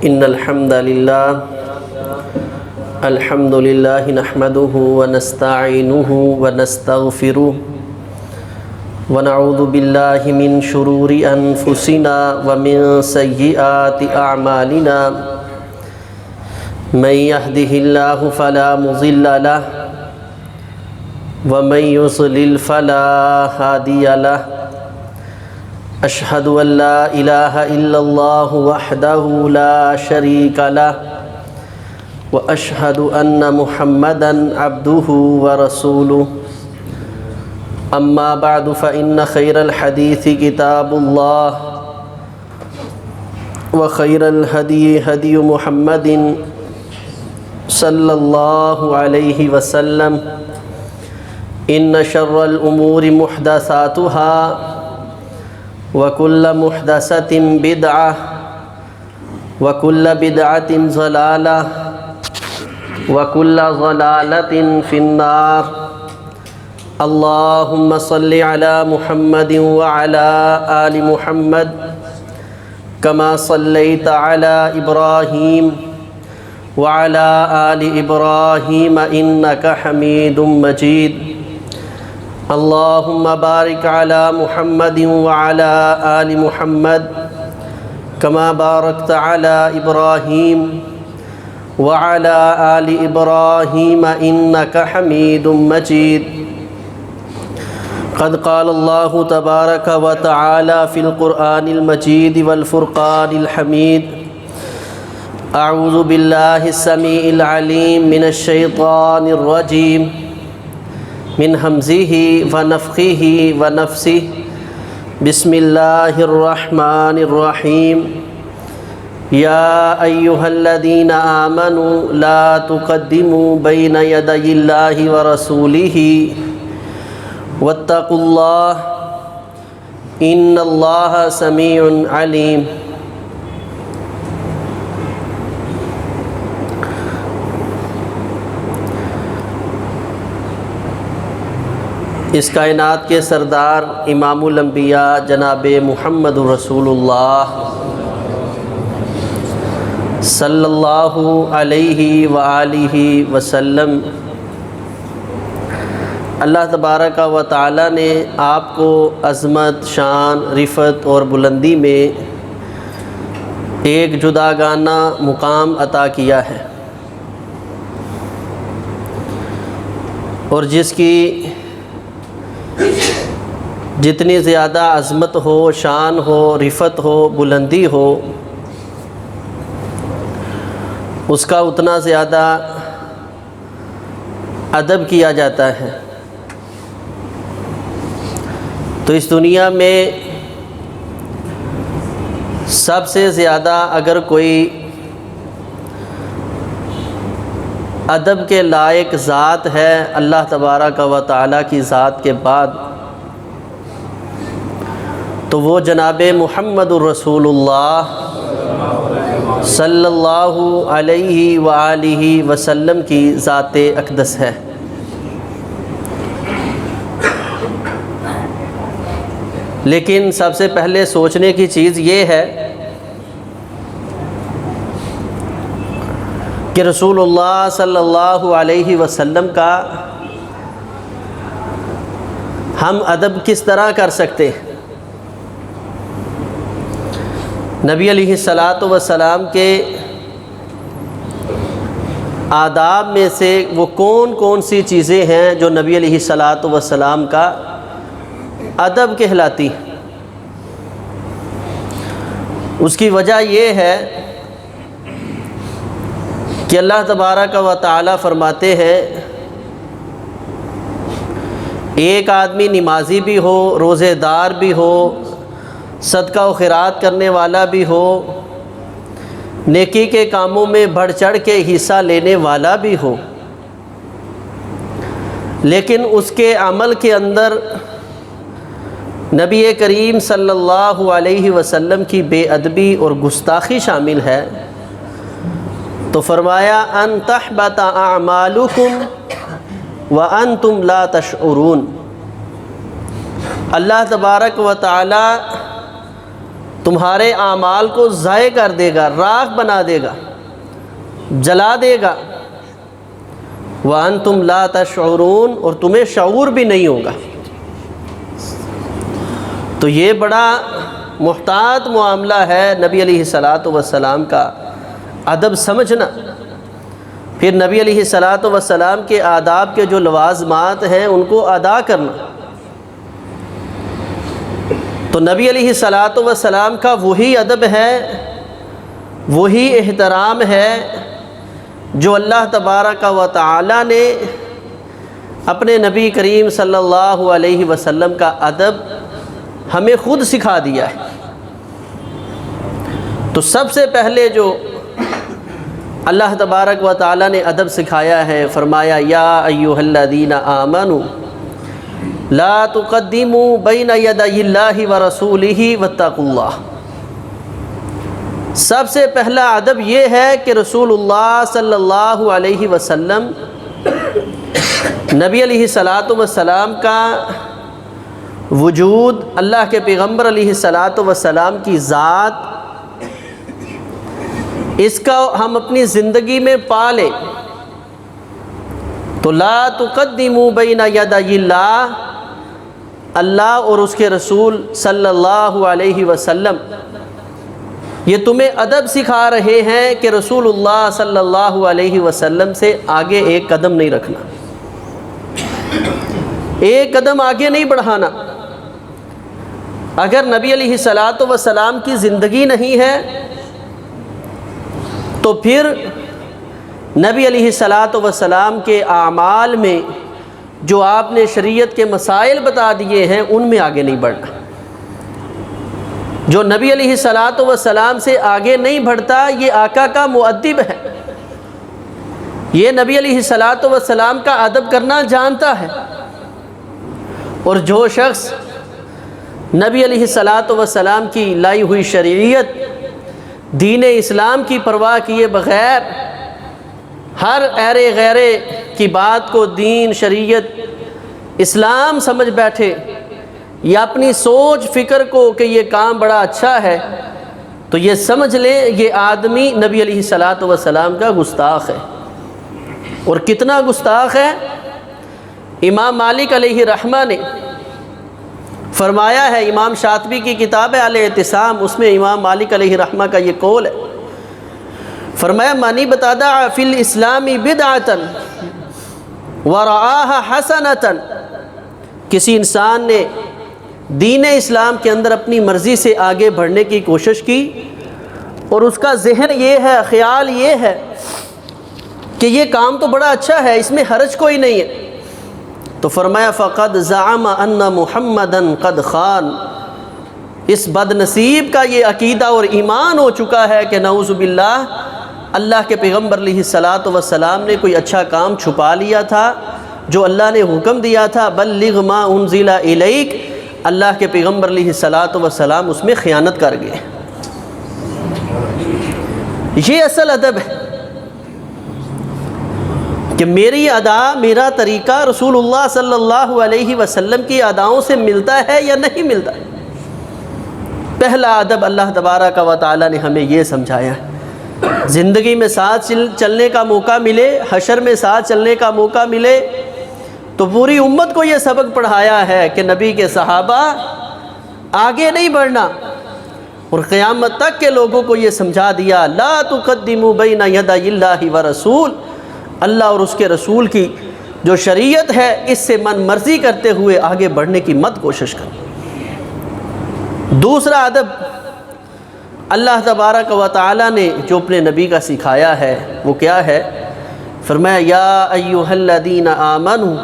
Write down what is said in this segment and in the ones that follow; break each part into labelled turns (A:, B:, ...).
A: إن الحمد لله نحمده ونستعينه ونستغفره ونعوذ بالله من شرور أنفسنا ومن سيئات أعمالنا من يهده الله فلا مضل له ومن يضلل فلا هادي له أشهد أن لا إله إلا الله وحده لا شريك له وأشهد أن محمدًا عبده ورسوله أما بعد فإن خير الحديث كتاب الله وخير الهدي هدي محمد صلى الله عليه وسلم إن شر الأمور محدثاتها وكل محدثة بدعة وكل بدعة ضلالة وكل ضلالة في النار اللهم صل على محمد وعلى آل محمد كما صليت على إبراهيم وعلى آل إبراهيم إنك حميد مجيد اللهم بارك على محمد وعلى آل محمد كما باركت على إبراهيم وعلى آل إبراهيم إنك حميد مجيد قد قال الله تبارك وتعالى في القرآن المجيد والفرقان الحميد أعوذ بالله السميع العليم من الشيطان الرجيم من همزه ونفخه ونفسه بسم الله الرحمن الرحيم يا أيها الذين آمنوا لا تقدموا بين يدي الله ورسوله واتقوا الله إن الله سميع عليم اس کائنات کے سردار امام الانبیاء جناب محمد رسول اللہ صلی اللہ علیہ وآلہ وسلم، اللہ تبارک و تعالی نے آپ کو عظمت، شان، رفعت اور بلندی میں ایک جداگانہ مقام عطا کیا ہے، اور جس کی جتنی زیادہ عظمت ہو، شان ہو، رفعت ہو، بلندی ہو، اس کا اتنا زیادہ ادب کیا جاتا ہے۔ تو اس دنیا میں سب سے زیادہ اگر کوئی ادب کے لائق ذات ہے اللہ تبارک و تعالیٰ کی ذات کے بعد، تو وہ جناب محمد الرسول اللہ صلی اللہ علیہ وآلہ وسلم کی ذات اقدس ہے۔ لیکن سب سے پہلے سوچنے کی چیز یہ ہے کہ رسول اللہ صلی اللہ علیہ وسلم کا ہم ادب کس طرح کر سکتے ہیں؟ نبی علیہ السلام کے آداب میں سے وہ کون کون سی چیزیں ہیں جو نبی علیہ السلام کا ادب کہلاتی ہیں؟ اس کی وجہ یہ ہے کہ اللہ تبارک و تعالی فرماتے ہیں ایک آدمی نمازی بھی ہو، روزے دار بھی ہو، صدقہ و خیرات کرنے والا بھی ہو، نیکی کے کاموں میں بڑھ چڑھ کے حصہ لینے والا بھی ہو، لیکن اس کے عمل کے اندر نبی کریم صلی اللہ علیہ وسلم کی بے ادبی اور گستاخی شامل ہے، تو فرمایا ان تحبط اعمالکم وانتم لا تشعرون۔ اللہ تبارک و تعالی تمہارے اعمال کو ضائع کر دے گا، راکھ بنا دے گا، جلا دے گا۔ وَأَنْتُمْ لَا تَشْعُرُونَ، اور تمہیں شعور بھی نہیں ہوگا۔ تو یہ بڑا محتاط معاملہ ہے نبی علیہ السلام کا ادب سمجھنا، پھر نبی علیہ السلام کے آداب کے جو لوازمات ہیں ان کو ادا کرنا۔ تو نبی علیہ السلام کا وہی ادب ہے، وہی احترام ہے جو اللہ تبارک و تعالی نے اپنے نبی کریم صلی اللہ علیہ وسلم کا ادب ہمیں خود سکھا دیا ہے۔ تو سب سے پہلے جو اللہ تبارک و تعالی نے ادب سکھایا ہے، فرمایا یا ایھا الذین آمنوا لا تقدموا بین یدی اللہ ورسولہ واتقوا اللہ۔ سب سے پہلا ادب یہ ہے کہ رسول اللہ صلی اللہ علیہ وسلم نبی علیہ السلام کا وجود، اللہ کے پیغمبر علیہ السلام کی ذات، اس کا ہم اپنی زندگی میں پالیں۔ تو لا تقدموا بین یدی اللہ، اللہ اور اس کے رسول صلی اللہ علیہ وسلم یہ تمہیں ادب سکھا رہے ہیں کہ رسول اللہ صلی اللہ علیہ وسلم سے آگے ایک قدم نہیں رکھنا، ایک قدم آگے نہیں بڑھانا۔ اگر نبی علیہ السلام کی زندگی نہیں ہے تو پھر نبی علیہ السلام کے اعمال میں جو آپ نے شریعت کے مسائل بتا دیے ہیں ان میں آگے نہیں بڑھنا۔ جو نبی علیہ السلام سے آگے نہیں بڑھتا یہ آقا کا مؤدب ہے، یہ نبی علیہ السلام کا ادب کرنا جانتا ہے۔ اور جو شخص نبی علیہ السلام کی لائی ہوئی شریعت، دین اسلام کی پرواہ کیے بغیر ہر ایرے غیرے کی بات کو دین، شریعت، اسلام سمجھ بیٹھے، یا اپنی سوچ فکر کو کہ یہ کام بڑا اچھا ہے، تو یہ سمجھ لیں یہ آدمی نبی علیہ السلام کا گستاخ ہے۔ اور کتنا گستاخ ہے؟ امام مالک علیہ رحمہ نے فرمایا ہے، امام شاطبی کی کتاب ہے الاعتصام، اس میں امام مالک علیہ رحمہ کا یہ قول ہے، فرمایا من ابتدع فی الاسلام بدعۃ ورآها حسنۃ، کسی انسان نے دین اسلام کے اندر اپنی مرضی سے آگے بڑھنے کی کوشش کی اور اس کا ذہن یہ ہے، خیال یہ ہے کہ یہ کام تو بڑا اچھا ہے، اس میں حرج کوئی نہیں ہے، تو فرمایا فقد زعم ان محمدا قد خان، اس بد نصیب کا یہ عقیدہ اور ایمان ہو چکا ہے کہ نعوذ باللہ اللہ کے پیغمبر علیہ السلام نے کوئی اچھا کام چھپا لیا تھا جو اللہ نے حکم دیا تھا، بلغ ما انزل الیک، اللہ کے پیغمبر علیہ السلام اس میں خیانت کر گئے۔ یہ اصل ادب ہے کہ میری ادا، میرا طریقہ رسول اللہ صلی اللہ علیہ وسلم کی اداؤں سے ملتا ہے یا نہیں ملتا۔ پہلا ادب اللہ تبارک و تعالی نے ہمیں یہ سمجھایا ہے۔ زندگی میں ساتھ چلنے کا موقع ملے، حشر میں ساتھ چلنے کا موقع ملے، تو پوری امت کو یہ سبق پڑھایا ہے کہ نبی کے صحابہ آگے نہیں بڑھنا، اور قیامت تک کے لوگوں کو یہ سمجھا دیا لا تقدموا بین یدی اللہ ورسول، اللہ اور اس کے رسول کی جو شریعت ہے اس سے من مرضی کرتے ہوئے آگے بڑھنے کی مت کوشش کرو۔ دوسرا ادب اللہ تبارک و تعالی نے جو اپنے نبی کا سکھایا ہے وہ کیا ہے؟ فرمایا یا ایھا الذین آمنوا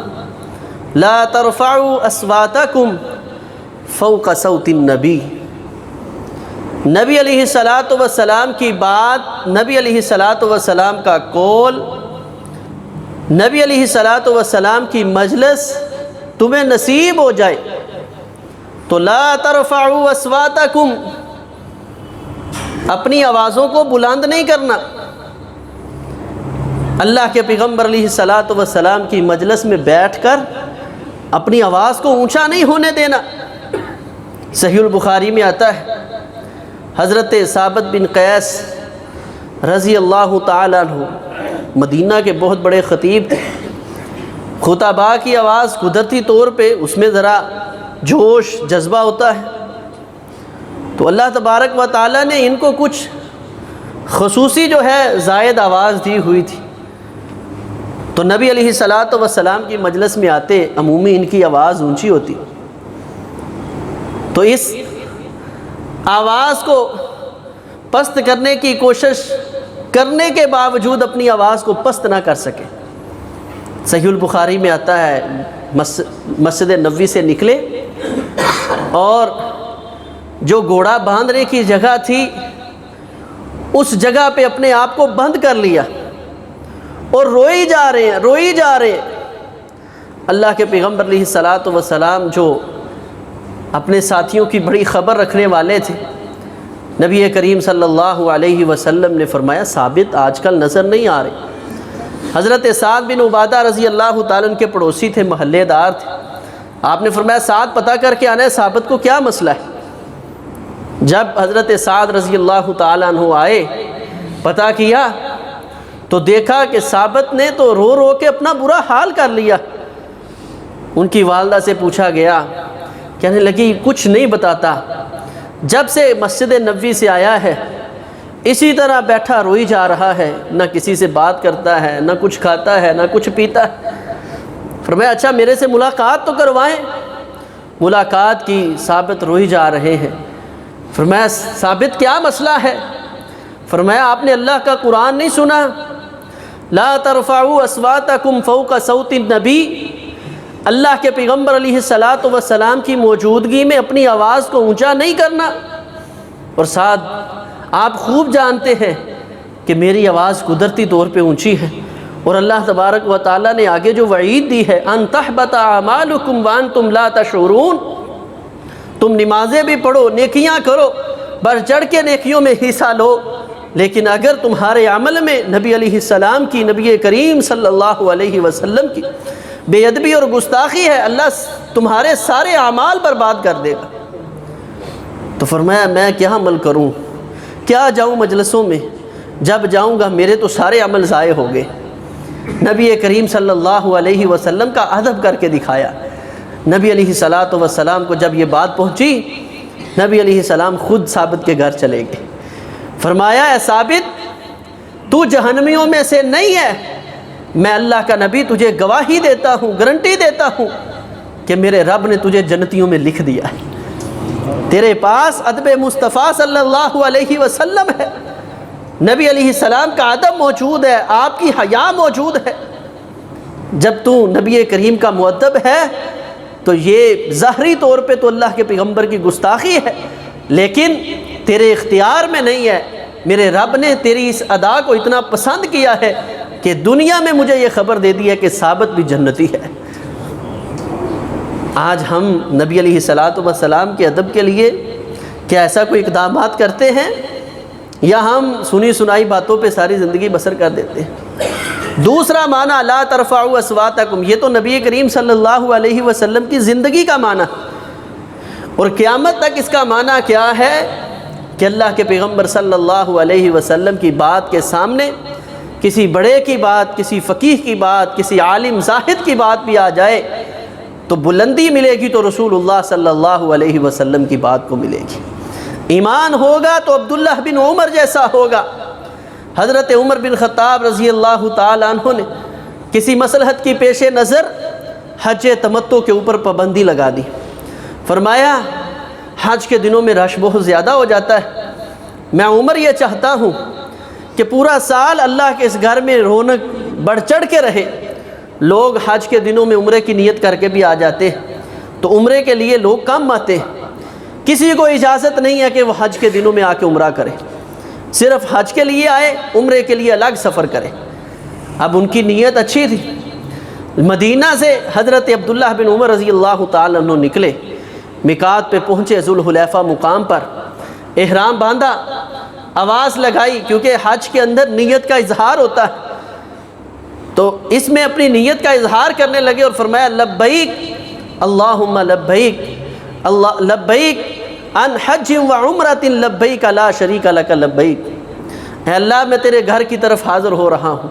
A: لا ترفعوا اصواتکم فوق صوت النبی، نبی علیہ السلام کی بات، نبی علیہ السلام کا قول، نبی علیہ السلام کی مجلس تمہیں نصیب ہو جائے تو لا ترفعوا اصواتکم، اپنی آوازوں کو بلند نہیں کرنا، اللہ کے پیغمبر علیہ السلام کی مجلس میں بیٹھ کر اپنی آواز کو اونچا نہیں ہونے دینا۔ صحیح البخاری میں آتا ہے حضرت ثابت بن قیس رضی اللہ تعالیٰ عنہ مدینہ کے بہت بڑے خطیب تھے. خطباء کی آواز قدرتی طور پہ اس میں ذرا جوش جذبہ ہوتا ہے. تو اللہ تبارک و تعالیٰ نے ان کو کچھ خصوصی جو ہے زائد آواز دی ہوئی تھی. تو نبی علیہ الصلاۃ والسلام کی مجلس میں آتے عمومی ان کی آواز اونچی ہوتی. تو اس آواز کو پست کرنے کی کوشش کرنے کے باوجود اپنی آواز کو پست نہ کر سکے. صحیح البخاری میں آتا ہے مسجد نبوی سے نکلے اور جو گھوڑا باندھنے کی جگہ تھی اس جگہ پہ اپنے آپ کو بند کر لیا اور روئی جا رہے ہیں. اللہ کے پیغمبر علیہ الصلاۃ والسلام جو اپنے ساتھیوں کی بڑی خبر رکھنے والے تھے، نبی کریم صلی اللہ علیہ وسلم نے فرمایا ثابت آج کل نظر نہیں آ رہے. حضرت سعد بن عبادہ رضی اللہ تعالیٰ عنہ کے پڑوسی تھے، محلے دار تھے. آپ نے فرمایا سعد پتہ کر کے آنا ہے ثابت کو کیا مسئلہ ہے. جب حضرت سعد رضی اللہ تعالیٰ عنہ آئے پتہ کیا تو دیکھا کہ ثابت نے تو رو رو کے اپنا برا حال کر لیا. ان کی والدہ سے پوچھا گیا، کہنے لگی کچھ نہیں بتاتا، جب سے مسجد نبوی سے آیا ہے اسی طرح بیٹھا روئی جا رہا ہے، نہ کسی سے بات کرتا ہے، نہ کچھ کھاتا ہے، نہ کچھ پیتا ہے. فرمایا اچھا میرے سے ملاقات تو کروائیں. ملاقات کی، ثابت روئی جا رہے ہیں. فرمایا ثابت کیا مسئلہ ہے؟ فرمایا آپ نے اللہ کا قرآن نہیں سنا؟ لا ترفعوا اصواتکم فوق صوت النبی. اللہ کے پیغمبر علیہ الصلاۃ والسلام کی موجودگی میں اپنی آواز کو اونچا نہیں کرنا. اور ساتھ آپ خوب جانتے ہیں کہ میری آواز قدرتی طور پہ اونچی ہے، اور اللہ تبارک و تعالیٰ نے آگے جو وعید دی ہے ان تحبط اعمالکم وانتم لا تشعرون. تم نمازیں بھی پڑھو، نیکیاں کرو، بڑھ چڑھ کے نیکیوں میں حصہ لو، لیکن اگر تمہارے عمل میں نبی علیہ السلام کی، نبی کریم صلی اللہ علیہ وسلم کی بے ادبی اور گستاخی ہے، اللہ تمہارے سارے اعمال برباد کر دے گا. تو فرمایا میں کیا عمل کروں، کیا جاؤں مجلسوں میں، جب جاؤں گا میرے تو سارے عمل ضائع ہو گئے. نبی کریم صلی اللہ علیہ وسلم کا ادب کر کے دکھایا. نبی علیہ الصلاۃ والسلام کو جب یہ بات پہنچی، نبی علیہ السلام خود ثابت کے گھر چلے گئے. فرمایا اے ثابت تو جہنمیوں میں سے نہیں ہے، میں اللہ کا نبی تجھے گواہی دیتا ہوں، گارنٹی دیتا ہوں کہ میرے رب نے تجھے جنتیوں میں لکھ دیا ہے. تیرے پاس ادب مصطفیٰ صلی اللہ علیہ وسلم ہے، نبی علیہ السلام کا ادب موجود ہے، آپ کی حیا موجود ہے. جب تو نبی کریم کا مؤدب ہے تو یہ ظاہری طور پہ تو اللہ کے پیغمبر کی گستاخی ہے، لیکن تیرے اختیار میں نہیں ہے. میرے رب نے تیری اس ادا کو اتنا پسند کیا ہے کہ دنیا میں مجھے یہ خبر دے دی ہے کہ ثابت بھی جنتی ہے. آج ہم نبی علیہ الصلاۃ والسلام کے ادب کے لیے کیا ایسا کوئی اقدامات کرتے ہیں، یا ہم سنی سنائی باتوں پہ ساری زندگی بسر کر دیتے ہیں؟ دوسرا معنی لا ترفعوا اصواتکم، یہ تو نبی کریم صلی اللہ علیہ وسلم کی زندگی کا معنی، اور قیامت تک اس کا معنی کیا ہے کہ اللہ کے پیغمبر صلی اللہ علیہ وسلم کی بات کے سامنے کسی بڑے کی بات، کسی فقیہ کی بات، کسی عالم زاہد کی بات بھی آ جائے تو بلندی ملے گی تو رسول اللہ صلی اللہ علیہ وسلم کی بات کو ملے گی. ایمان ہوگا تو عبداللہ بن عمر جیسا ہوگا. حضرت عمر بن خطاب رضی اللہ تعالیٰ عنہ نے کسی مصلحت کی پیش نظر حج تمتع کے اوپر پابندی لگا دی. فرمایا حج کے دنوں میں رش بہت زیادہ ہو جاتا ہے، میں عمر یہ چاہتا ہوں کہ پورا سال اللہ کے اس گھر میں رونق بڑھ چڑھ کے رہے. لوگ حج کے دنوں میں عمرے کی نیت کر کے بھی آ جاتے ہیں، تو عمرے کے لیے لوگ کم آتے ہیں. کسی کو اجازت نہیں ہے کہ وہ حج کے دنوں میں آ کے عمرہ کرے، صرف حج کے لیے آئے، عمرے کے لیے الگ سفر کرے. اب ان کی نیت اچھی تھی. مدینہ سے حضرت عبداللہ بن عمر رضی اللہ تعالیٰ عنہ نکلے، میقات پہ پہنچے، ذوالحلیفہ مقام پر احرام باندھا، آواز لگائی، کیونکہ حج کے اندر نیت کا اظہار ہوتا ہے، تو اس میں اپنی نیت کا اظہار کرنے لگے اور فرمایا لبیک اللہم لبیک، اللہ لبیک ان حج و عمرۃ لبیک لا شریک لک لبیک، اے اللہ میں تیرے گھر کی طرف حاضر ہو رہا ہوں،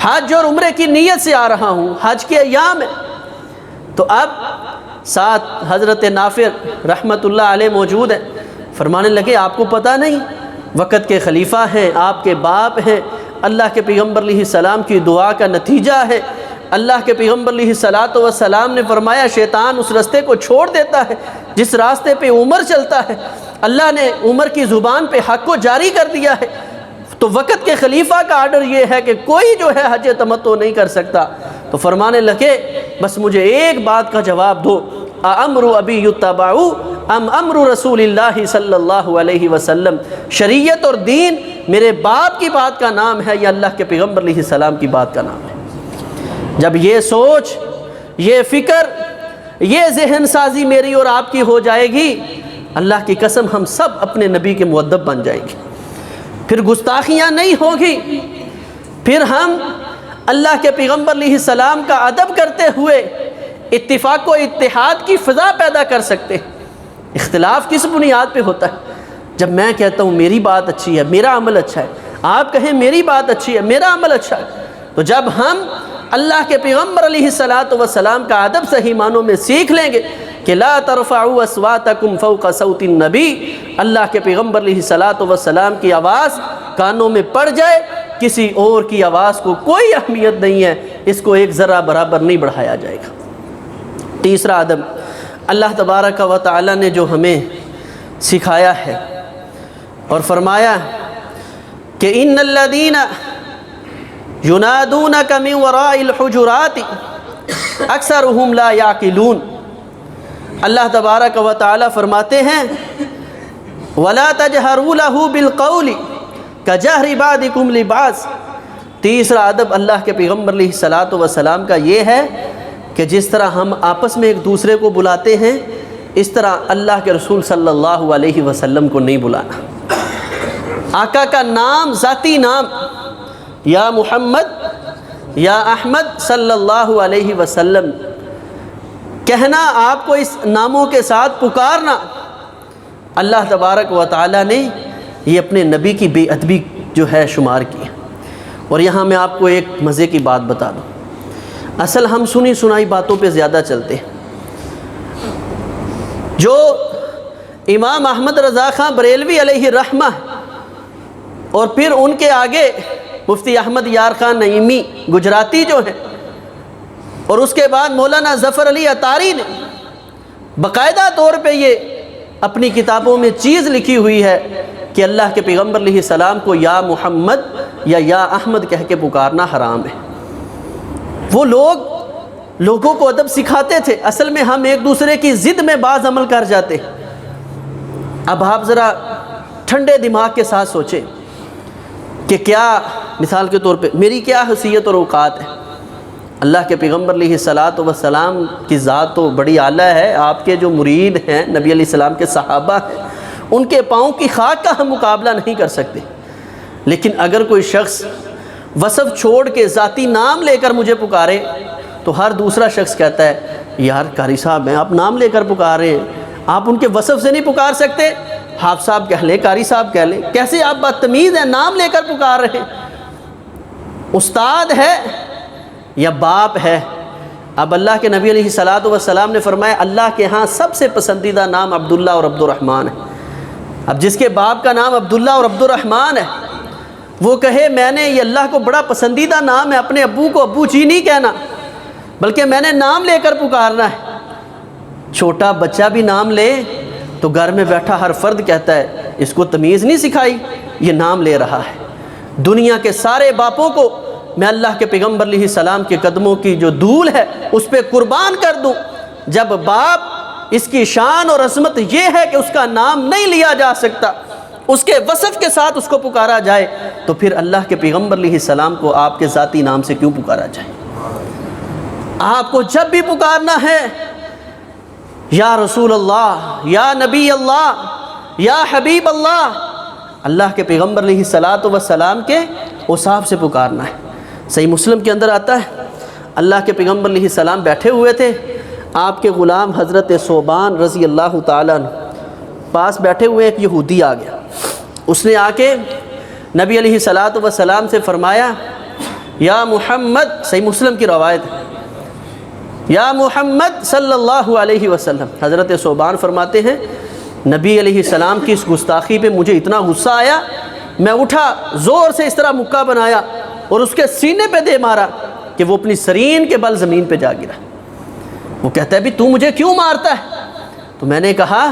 A: حج اور عمرے کی نیت سے آ رہا ہوں، حج کے ایام ہے۔ تو اب ساتھ حضرت نافع رحمۃ اللہ علیہ موجود ہیں، فرمانے لگے آپ کو پتہ نہیں، وقت کے خلیفہ ہیں، آپ کے باپ ہیں، اللہ کے پیغمبر علیہ السلام کی دعا کا نتیجہ ہے۔ اللہ کے پیغمبر علیہ السلام نے فرمایا شیطان اس راستے کو چھوڑ دیتا ہے جس راستے پہ عمر چلتا ہے، اللہ نے عمر کی زبان پہ حق کو جاری کر دیا ہے، تو وقت کے خلیفہ کا آرڈر یہ ہے کہ کوئی جو ہے حج تمتع نہیں کر سکتا۔ تو فرمانے لگے بس مجھے ایک بات کا جواب دو، امر ابی یتبع ام امر رسول اللہ صلی اللہ علیہ وسلم، شریعت اور دین میرے باپ کی بات کا نام ہے یا اللہ کے پیغمبر علیہ السلام کی بات کا نام ہے؟ جب یہ سوچ، یہ فکر، یہ ذہن سازی میری اور آپ کی ہو جائے گی، اللہ کی قسم ہم سب اپنے نبی کے مؤدب بن جائیں گے، پھر گستاخیاں نہیں ہوگی، پھر ہم اللہ کے پیغمبر علیہ السلام کا ادب کرتے ہوئے اتفاق و اتحاد کی فضا پیدا کر سکتے ہیں۔ اختلاف کس بنیاد پہ ہوتا ہے؟ جب میں کہتا ہوں میری بات اچھی ہے، میرا عمل اچھا ہے، آپ کہیں میری بات اچھی ہے، میرا عمل اچھا ہے، تو جب ہم اللہ کے پیغمبر علیہ السلام کا ادب صحیح معنوں میں سیکھ لیں گے کہ لا ترفعوا اصواتکم فوق صوت النبی، اللہ کے پیغمبر علیہ السلام کی آواز کانوں میں پڑ جائے، کسی اور کی آواز کو کوئی اہمیت نہیں ہے، اس کو ایک ذرہ برابر نہیں بڑھایا جائے گا۔ تیسرا ادب اللہ تبارک و تعالی نے جو ہمیں سکھایا ہے اور فرمایا کہ ان الذین ینادونک من وراء الحجرات اکثرهم لا یعقلون، اللہ تبارک و تعالی فرماتے ہیں ولا تجہروا لہ بالقول کجہر بعضکم لبعض۔ تیسرا ادب اللہ کے پیغمبر علیہ السلام کا یہ ہے کہ جس طرح ہم آپس میں ایک دوسرے کو بلاتے ہیں، اس طرح اللہ کے رسول صلی اللہ علیہ وسلم کو نہیں بلانا۔ آقا کا نام، ذاتی نام، یا محمد یا احمد صلی اللہ علیہ وسلم کہنا، آپ کو اس ناموں کے ساتھ پکارنا، اللہ تبارک و تعالی نے یہ اپنے نبی کی بے ادبی جو ہے شمار کی۔ اور یہاں میں آپ کو ایک مزے کی بات بتا دوں، اصل ہم سنی سنائی باتوں پہ زیادہ چلتے ہیں۔ جو امام احمد رضا خان بریلوی علیہ الرحمہ اور پھر ان کے آگے مفتی احمد یار خان نعیمی گجراتی جو ہیں، اور اس کے بعد مولانا ظفر علی عطاری نے باقاعدہ طور پہ یہ اپنی کتابوں میں چیز لکھی ہوئی ہے کہ اللہ کے پیغمبر علیہ السلام کو یا محمد یا احمد کہہ کے پکارنا حرام ہے۔ وہ لوگوں کو ادب سکھاتے تھے، اصل میں ہم ایک دوسرے کی ضد میں بعض عمل کر جاتے ہیں۔ اب آپ ذرا ٹھنڈے دماغ کے ساتھ سوچیں کہ کیا مثال کے طور پہ میری کیا حیثیت اور اوقات ہے، اللہ کے پیغمبر علیہ السلام کی ذات تو بڑی اعلیٰ ہے، آپ کے جو مرید ہیں نبی علیہ السلام کے صحابہ ہیں، ان کے پاؤں کی خاک کا ہم مقابلہ نہیں کر سکتے، لیکن اگر کوئی شخص وصف چھوڑ کے ذاتی نام لے کر مجھے پکارے تو ہر دوسرا شخص کہتا ہے یار قاری صاحب ہیں، آپ نام لے کر پکار رہے ہیں، آپ ان کے وصف سے نہیں پکار سکتے، حافظ صاحب کہہ لیں، قاری صاحب کہہ لیں، کیسے آپ بدتمیز ہیں، نام لے کر پکار رہے ہیں۔ استاد ہے یا باپ ہے؟ اب اللہ کے نبی علیہ السلام نے فرمایا اللہ کے ہاں سب سے پسندیدہ نام عبداللہ اور عبد الرحمن ہے۔ اب جس کے باپ کا نام عبداللہ اور عبد الرحمن ہے، وہ کہے میں نے یہ اللہ کو بڑا پسندیدہ نام ہے، اپنے ابو کو ابو جی نہیں کہنا بلکہ میں نے نام لے کر پکارنا ہے۔ چھوٹا بچہ بھی نام لے تو گھر میں بیٹھا ہر فرد کہتا ہے اس کو تمیز نہیں سکھائی، یہ نام لے رہا ہے۔ دنیا کے سارے باپوں کو میں اللہ کے پیغمبر علیہ السلام کے قدموں کی جو دھول ہے اس پہ قربان کر دوں، جب باپ اس کی شان اور عظمت یہ ہے کہ اس کا نام نہیں لیا جا سکتا، اس کے وصف کے ساتھ اس کو پکارا جائے، تو پھر اللہ کے پیغمبر علیہ السلام کو آپ کے ذاتی نام سے کیوں پکارا جائے؟ آپ کو جب بھی پکارنا ہے یا رسول اللہ، یا نبی اللہ، یا حبیب اللہ، اللہ کے پیغمبر علیہ السلام کے اوصاف سے پکارنا ہے۔ صحیح مسلم کے اندر آتا ہے اللہ کے پیغمبر علیہ السلام بیٹھے ہوئے تھے، آپ کے غلام حضرت ثوبان رضی اللہ تعالیٰ عنہ پاس بیٹھے ہوئے ایک یہودی آ گیا. اس نے آ کے نبی علیہ الصلاۃ والسلام سے فرمایا یا محمد، صحیح مسلم کی روایت ہے، یا محمد صلی اللہ علیہ وسلم. حضرت ثوبان فرماتے ہیں نبی علیہ السلام کی اس گستاخی پہ مجھے اتنا غصہ آیا، میں اٹھا، زور سے اس طرح مکہ بنایا اور اس کے سینے پہ دے مارا کہ وہ اپنی سرین کے بل زمین پہ جا گرا. وہ کہتا ہے بھی تو مجھے کیوں مارتا ہے؟ تو میں نے کہا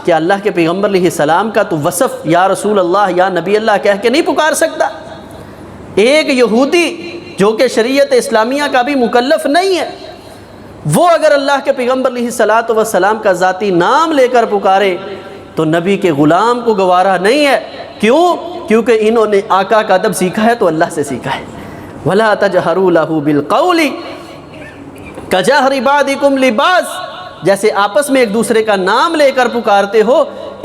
A: کہ اللہ کے پیغمبر علیہ السلام کا تو وصف یا رسول اللہ یا نبی اللہ کہہ کے نہیں پکار سکتا. ایک یہودی جو کہ شریعت اسلامیہ کا بھی مکلف نہیں ہے، وہ اگر اللہ کے پیغمبر علیہ الصلاۃ والسلام کا ذاتی نام لے کر پکارے تو نبی کے غلام کو گوارا نہیں ہے. کیوں؟ کیونکہ انہوں نے آقا کا ادب سیکھا ہے تو اللہ سے سیکھا ہے. وَلَا تَجْهَرُوا لَهُ بِالْقَوْلِ كَجَهْرِ بَعْضِكُمْ لِبَعْضٍ، جیسے آپس میں ایک دوسرے کا نام لے کر پکارتے ہو،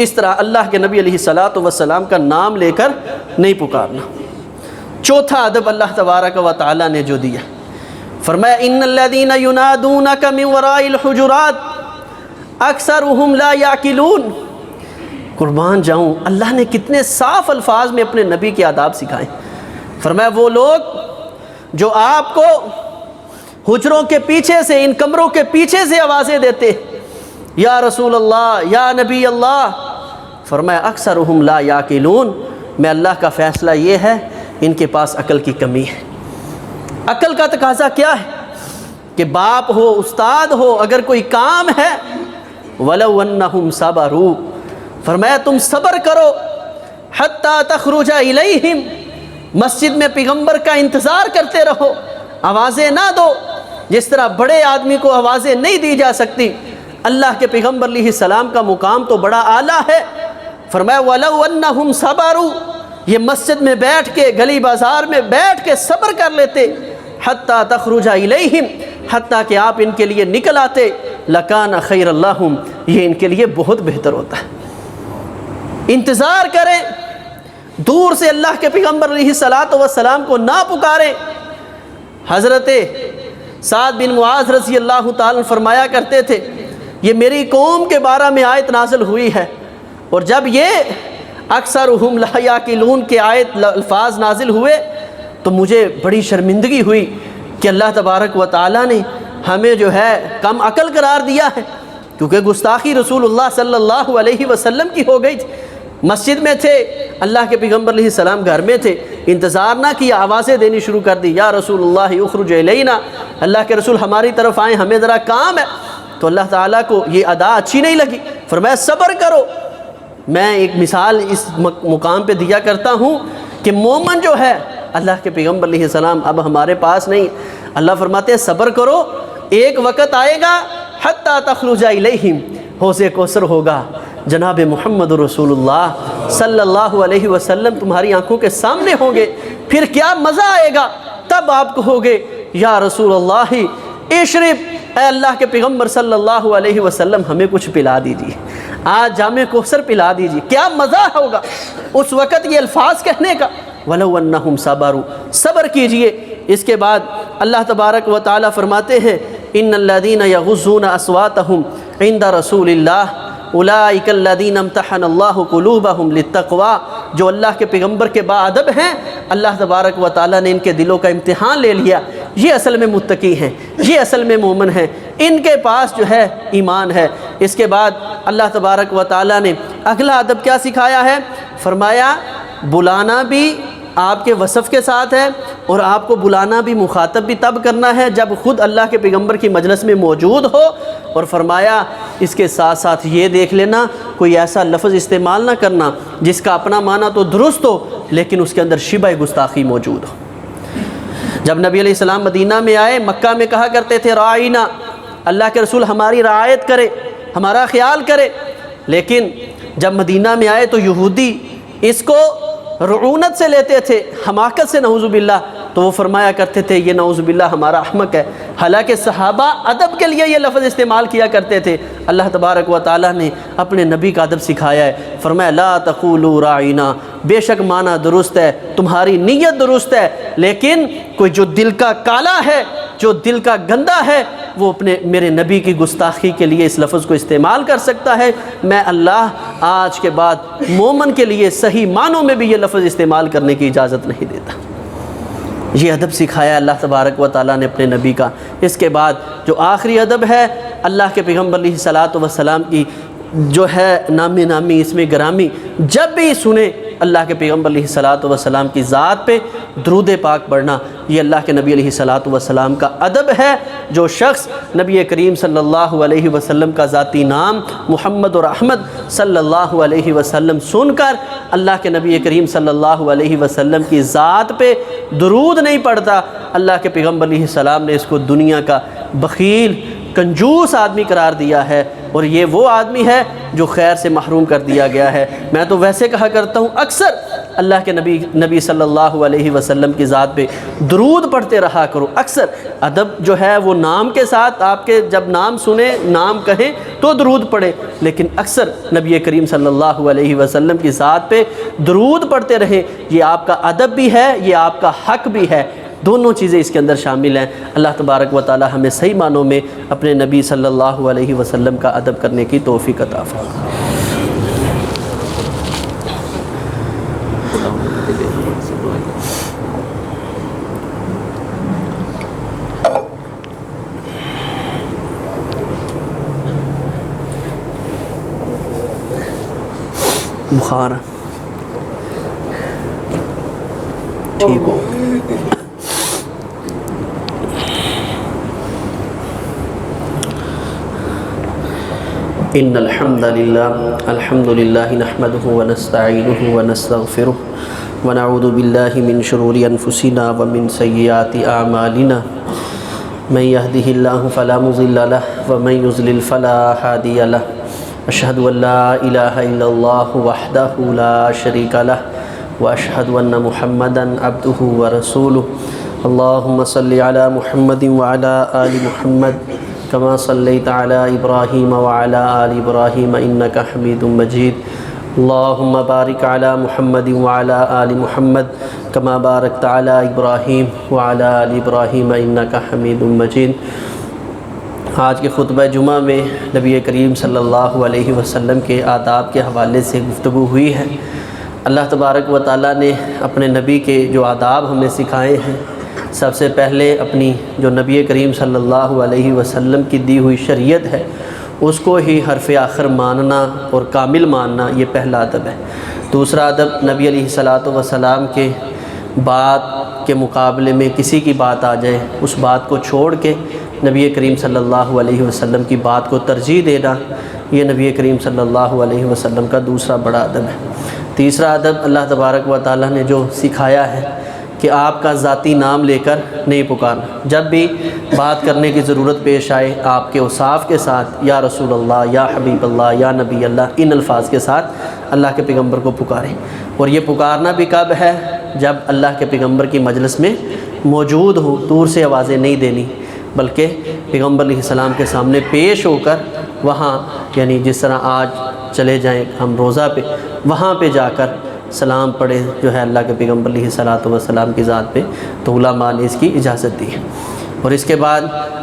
A: اس طرح اللہ کے نبی علیہ الصلاۃ والسلام کا نام لے کر نہیں پکارنا. چوتھا ادب اللہ تبارک و تعالیٰ نے جو دیا، فرمایا ان الذین ینادونک من وراء الحجرات اکثرهم لا یعقلون. قربان جاؤں، اللہ نے کتنے صاف الفاظ میں اپنے نبی کے آداب سکھائے. فرمایا وہ لوگ جو آپ کو حجروں کے پیچھے سے، ان کمروں کے پیچھے سے آوازیں دیتے یا رسول اللہ یا نبی اللہ، فرمایا اکثرهم لا یعقلون، میں اللہ کا فیصلہ یہ ہے ان کے پاس عقل کی کمی ہے. عقل کا تقاضا کیا ہے کہ باپ ہو، استاد ہو، اگر کوئی کام ہے وَلَوْ أَنَّهُمْ صَبَرُوا، فرمایا تم صبر کرو حَتَّى تَخْرُجَ إِلَيْهِمْ، مسجد میں پیغمبر کا انتظار کرتے رہو، آوازیں نہ دو. جس طرح بڑے آدمی کو آوازیں نہیں دی جا سکتی، اللہ کے پیغمبر علیہ السلام کا مقام تو بڑا اعلیٰ ہے. فرمایا وَلَوْ أَنَّهُمْ صَبَرُوا، یہ مسجد میں بیٹھ کے، گلی بازار میں بیٹھ کے صبر کر لیتے، حتیٰ تخرج الیہم، حتیٰ کہ آپ ان کے لیے نکل آتے، لکان خیر اللہم، یہ ان کے لیے بہت بہتر ہوتا ہے. انتظار کریں، دور سے اللہ کے پیغمبر علیہ الصلاۃ والسلام کو نہ پکاریں. حضرت سعد بن معاذ رضی اللہ تعالیٰ فرمایا کرتے تھے یہ میری قوم کے بارے میں آیت نازل ہوئی ہے، اور جب یہ اکثرهم لا یعقلون کے آیت الفاظ نازل ہوئے تو مجھے بڑی شرمندگی ہوئی کہ اللہ تبارک و تعالیٰ نے ہمیں جو ہے کم عقل قرار دیا ہے، کیونکہ گستاخی رسول اللہ صلی اللہ علیہ وسلم کی ہو گئی تھی. مسجد میں تھے، اللہ کے پیغمبر علیہ السلام گھر میں تھے، انتظار نہ کیا، آوازیں دینی شروع کر دی یا رسول اللہ اخرج الینا، اللہ کے رسول ہماری طرف آئیں، ہمیں ذرا کام ہے. تو اللہ تعالیٰ کو یہ ادا اچھی نہیں لگی، فرمایا صبر کرو. میں ایک مثال اس مقام پہ دیا کرتا ہوں کہ مومن جو ہے، اللہ کے پیغمبر علیہ السلام اب ہمارے پاس نہیں، اللہ فرماتے ہیں صبر کرو، ایک وقت آئے گا حتیٰ تخرج الیہم، حوض کوثر ہوگا، جناب محمد رسول اللہ صلی اللہ علیہ وسلم تمہاری آنکھوں کے سامنے ہوں گے، پھر کیا مزہ آئے گا. تب آپ کہو گے یا رسول اللہ اشرب، اے اللہ کے پیغمبر صلی اللہ علیہ وسلم ہمیں کچھ پلا دیجیے، آج جام کوثر پلا دیجیے. کیا مزہ ہوگا اس وقت یہ الفاظ کہنے کا. وَلَوْ أَنَّهُمْ صَبَرُوا، صبر کیجئے. اس کے بعد اللہ تبارک و تعالیٰ فرماتے ہیں ان الذین یغضون اصواتهم عند رسول اللہ اولئک الذین امتحن اللہ قلوبهم للتقوی، جو اللہ کے پیغمبر کے باادب ہیں، اللہ تبارک و تعالیٰ نے ان کے دلوں کا امتحان لے لیا. یہ اصل میں متقی ہیں، یہ اصل میں مومن ہیں، ان کے پاس جو ہے ایمان ہے. اس کے بعد اللہ تبارک و تعالیٰ نے اگلا ادب کیا سکھایا ہے، فرمایا بلانا بھی آپ کے وصف کے ساتھ ہے، اور آپ کو بلانا بھی، مخاطب بھی تب کرنا ہے جب خود اللہ کے پیغمبر کی مجلس میں موجود ہو. اور فرمایا اس کے ساتھ ساتھ یہ دیکھ لینا کوئی ایسا لفظ استعمال نہ کرنا جس کا اپنا معنی تو درست ہو لیکن اس کے اندر شبہ گستاخی موجود ہو. جب نبی علیہ السلام مدینہ میں آئے، مکہ میں کہا کرتے تھے راعینا، اللہ کے رسول ہماری رعایت کرے، ہمارا خیال کرے. لیکن جب مدینہ میں آئے تو یہودی اس کو رعونت سے لیتے تھے، حماقت سے، نعوذ باللہ. تو وہ فرمایا کرتے تھے یہ نعوذ باللہ ہمارا احمق ہے. حالانکہ صحابہ ادب کے لیے یہ لفظ استعمال کیا کرتے تھے. اللہ تبارک و تعالیٰ نے اپنے نبی کا ادب سکھایا ہے. فرمایا لا تقولوا راعینا، بے شک معنی درست ہے، تمہاری نیت درست ہے، لیکن کوئی جو دل کا کالا ہے، جو دل کا گندا ہے، وہ اپنے میرے نبی کی گستاخی کے لیے اس لفظ کو استعمال کر سکتا ہے، میں اللہ آج کے بعد مومن کے لیے صحیح معنوں میں بھی یہ لفظ استعمال کرنے کی اجازت نہیں دیتا۔ یہ ادب سکھایا اللہ تبارک و تعالیٰ نے اپنے نبی کا۔ اس کے بعد جو آخری ادب ہے، اللہ کے پیغمبر علیہ الصلاۃ والسلام کی جو ہے نامی اسم گرامی، جب بھی سنیں اللہ کے پیغمبر علیہ الصلاۃ والسلام کی ذات پہ درود پاک پڑھنا، یہ اللہ کے نبی علیہ الصلاۃ والسلام کا ادب ہے۔ جو شخص نبی کریم صلی اللہ علیہ وسلم کا ذاتی نام محمد اور احمد صلی اللہ علیہ وسلم سن کر اللہ کے نبی کریم صلی اللہ علیہ وسلم کی ذات پہ درود نہیں پڑھتا، اللہ کے پیغمبر علیہ السلام نے اس کو دنیا کا بخیل کنجوس آدمی قرار دیا ہے، اور یہ وہ آدمی ہے جو خیر سے محروم کر دیا گیا ہے۔ میں تو ویسے کہا کرتا ہوں اکثر اللہ کے نبی صلی اللہ علیہ وسلم کی ذات پہ درود پڑھتے رہا کرو۔ اکثر ادب جو ہے وہ نام کے ساتھ، آپ کے جب نام سنیں، نام کہیں تو درود پڑھیں، لیکن اکثر نبی کریم صلی اللہ علیہ وسلم کی ذات پہ درود پڑھتے رہیں۔ یہ آپ کا ادب بھی ہے، یہ آپ کا حق بھی ہے، دونوں چیزیں اس کے اندر شامل ہیں۔ اللہ تبارک و تعالی ہمیں صحیح معنوں میں اپنے نبی صلی اللہ علیہ وسلم کا ادب کرنے کی توفیق عطا فرمائے۔ بخار ٹھیک ہو؟ ان الحمد للہ نحمده ونستعینه ونستغفره ونعوذ باللہ من شرور انفسنا ومن سیئات اعمالنا من يهده الله فلا مضل له ومن يضلل فلا هادي له اشهد ان لا اله الا الله وحده لا شريك له واشهد ان محمدا عبده ورسوله اللهم صل على محمد وعلى آل محمد كما صليت على إبراهيم وعلى آل إبراهيم إنك حميد مجيد اللهم بارك على محمد وعلى آل محمد كما باركت على إبراهيم وعلى آل إبراهيم إنك حميد مجيد۔ آج کے خطبہ جمعہ میں نبی کریم صلی اللہ علیہ وسلم کے آداب کے حوالے سے گفتگو ہوئی ہے۔ اللہ تبارک و تعالیٰ نے اپنے نبی کے جو آداب ہمیں سکھائے ہیں، سب سے پہلے اپنی جو نبی کریم صلی اللہ علیہ وسلم کی دی ہوئی شریعت ہے اس کو ہی حرف آخر ماننا اور کامل ماننا، یہ پہلا ادب ہے۔ دوسرا ادب، نبی علیہ الصلاۃ والسلام کے بات کے مقابلے میں کسی کی بات آ جائے، اس بات کو چھوڑ کے نبی کریم صلی اللہ علیہ وسلم کی بات کو ترجیح دینا، یہ نبی کریم صلی اللہ علیہ وسلم کا دوسرا بڑا ادب ہے۔ تیسرا ادب اللہ تبارک و تعالیٰ نے جو سکھایا ہے کہ آپ کا ذاتی نام لے کر نہیں پکارنا، جب بھی بات کرنے کی ضرورت پیش آئے آپ کے اوصاف کے ساتھ یا رسول اللہ، یا حبیب اللہ، یا نبی اللہ، ان الفاظ کے ساتھ اللہ کے پیغمبر کو پکاریں۔ اور یہ پکارنا بھی کب ہے؟ جب اللہ کے پیغمبر کی مجلس میں موجود ہو، دور سے آوازیں نہیں دینی، بلکہ پیغمبر علیہ السلام کے سامنے پیش ہو کر وہاں، یعنی جس طرح آج چلے جائیں ہم روضہ پہ، وہاں پہ جا کر سلام پڑھے جو ہے اللہ کے پیغمبر علیہ الصلاۃ والسلام کی ذات پہ، تو علماء نے اس کی اجازت دی ہے۔ اور اس کے بعد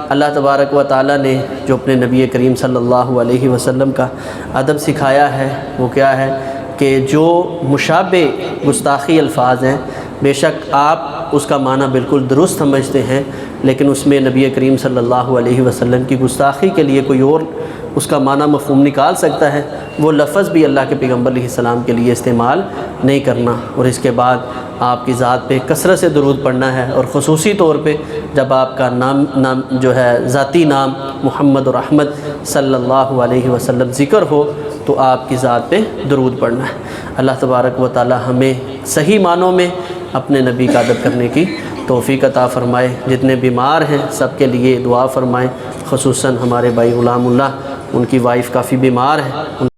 A: اللہ تبارک و تعالیٰ نے جو اپنے نبی کریم صلی اللہ علیہ وسلم کا ادب سکھایا ہے وہ کیا ہے کہ جو مشابہ گستاخی الفاظ ہیں، بے شک آپ اس کا معنی بالکل درست سمجھتے ہیں، لیکن اس میں نبی کریم صلی اللہ علیہ وسلم کی گستاخی کے لیے کوئی اور اس کا معنی مفہوم نکال سکتا ہے، وہ لفظ بھی اللہ کے پیغمبر علیہ السلام کے لیے استعمال نہیں کرنا۔ اور اس کے بعد آپ کی ذات پہ کثرت سے درود پڑھنا ہے، اور خصوصی طور پہ جب آپ کا نام جو ہے ذاتی نام محمد اور احمد صلی اللہ علیہ وسلم ذکر ہو تو آپ کی ذات پہ درود پڑھنا ہے۔ اللہ تبارک و تعالی ہمیں صحیح معنوں میں اپنے نبی کا ادب کرنے کی توفیق عطا فرمائے۔ جتنے بیمار ہیں سب کے لیے دعا فرمائیں، خصوصاً ہمارے بھائی غلام اللہ، ان کی وائف کافی بیمار ہے۔